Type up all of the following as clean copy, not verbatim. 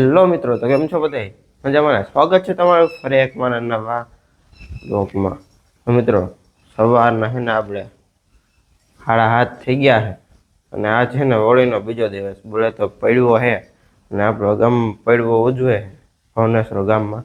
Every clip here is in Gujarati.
હેલો મિત્રો, તો કેમ છો બધા? મજામાં? સ્વાગત છે તમારું ફરી એક મારા નવા બ્લોગમાં. તો મિત્રો, સવારના છે ને આપણે 7:30 થઈ ગયા છે અને આ છે ને હોળીનો બીજો દિવસ. બોલે તો પડવો છે અને આપણો ગામ પડવો ઉજવે ભવનેશ્વર ગામમાં.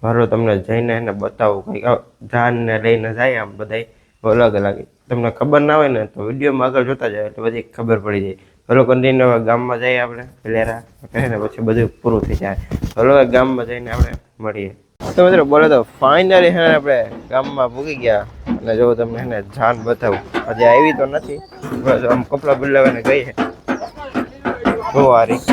મારો તમને જઈને એને બતાવું કંઈક જાનને લઈને જાય આમ બધા અલગ અલગ. તમને ખબર ના હોય ને તો વિડીયોમાં આગળ જોતા જાય એટલે બધી ખબર પડી જાય. હલો કન્ટિન્યુ ગામમાં જઈએ આપણે પેલેરા ને પછી બધું પૂરું થઈ જાય. હલો ગામમાં જઈને આપણે મળીએ. તો મિત્રો બોલે તો ફાઇનલી છે ને આપણે ગામમાં પૂગી ગયા અને જો તમને એને જાન બતાવું. હજી આવી તો નથી, બસ આમ કપડાં બદલાવીને ગઈ છે. જો આ રીત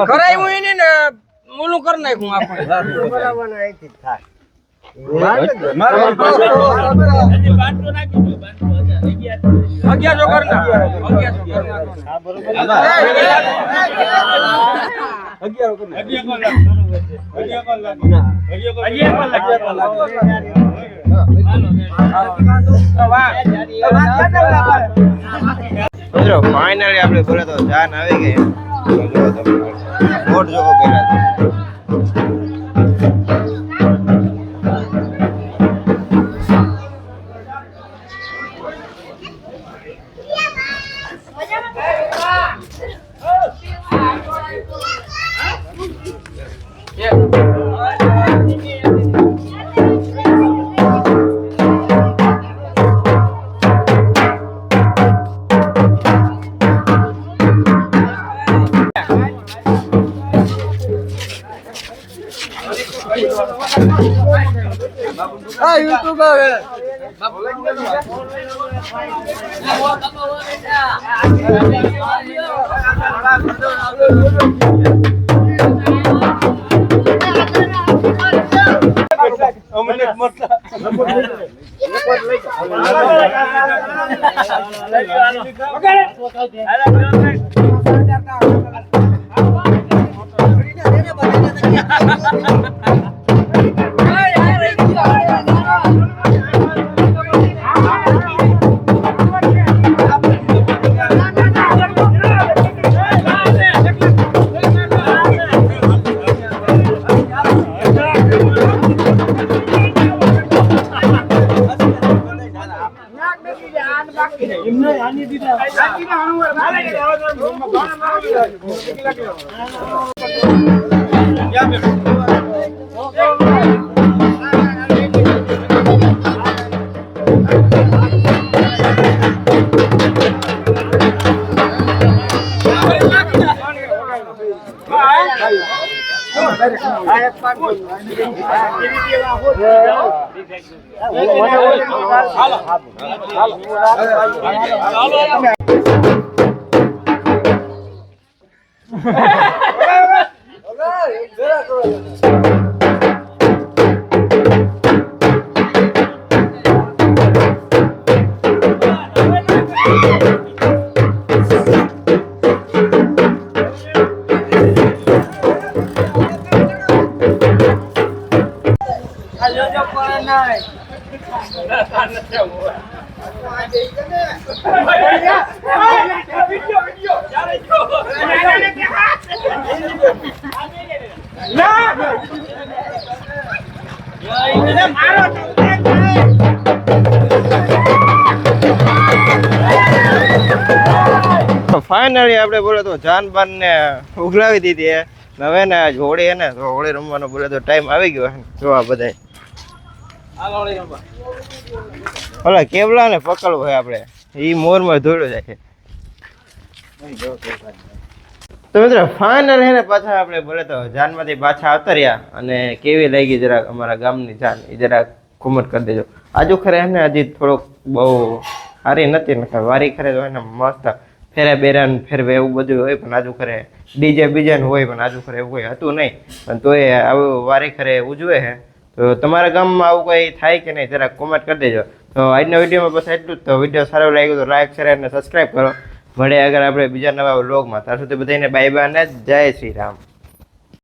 કરાયું એને ને ઓલું કરી નાખ્યું આપણે બરાબર અહીંથી થાય ફાઇનલી આપણે બોલે તો જાન આવી ગઈ. બોટ જોવો પેલા YouTube ફાઇનલી આપણે બોલે તો જાનબાન ને ઉઘરાવી દીધી. હવે ને આજ હોળી હે ને તો હોળી રમવાનો બોલે તો ટાઈમ આવી ગયો. જોવા બધા ઓલા કેવલા ને પકડવો હોય આપણે, એ મોરમાં દોડ્યો જાય છે. તો મિત્રો ફાઇનલ હે ને પાછા આપણે બોલે તો જાનમાંથી પાછા આવતા રહ્યા અને કેવી લાગી જરાક અમારા ગામની જાન એ જરાક કોમેન્ટ કરી દેજો. આજુ ખરે એમને હજી થોડોક બહુ સારી નથી ને વારી ખરે તો એને મસ્ત ફેરા બેરા ને ફેરવે એવું બધું હોય પણ આજુ ખરે ડીજે બીજે હોય પણ આજુ ખરે એવું કોઈ હતું નહીં પણ તોય આવું વારી ખરે ઉજવે છે. તો તમારા ગામમાં આવું કોઈ થાય કે નહીં જરાક કોમેન્ટ કરી દેજો. તો આજના વિડીયોમાં બસ એટલું જ. તો વિડીયો સારો લાગ્યો તો લાઈક શેર અને સબસ્ક્રાઈબ કરો. મળે અગર આપણે બીજા નવા વ્લોગમાં. ત્યાં સુધી બધાને બાય બાય અને જય શ્રી રામ.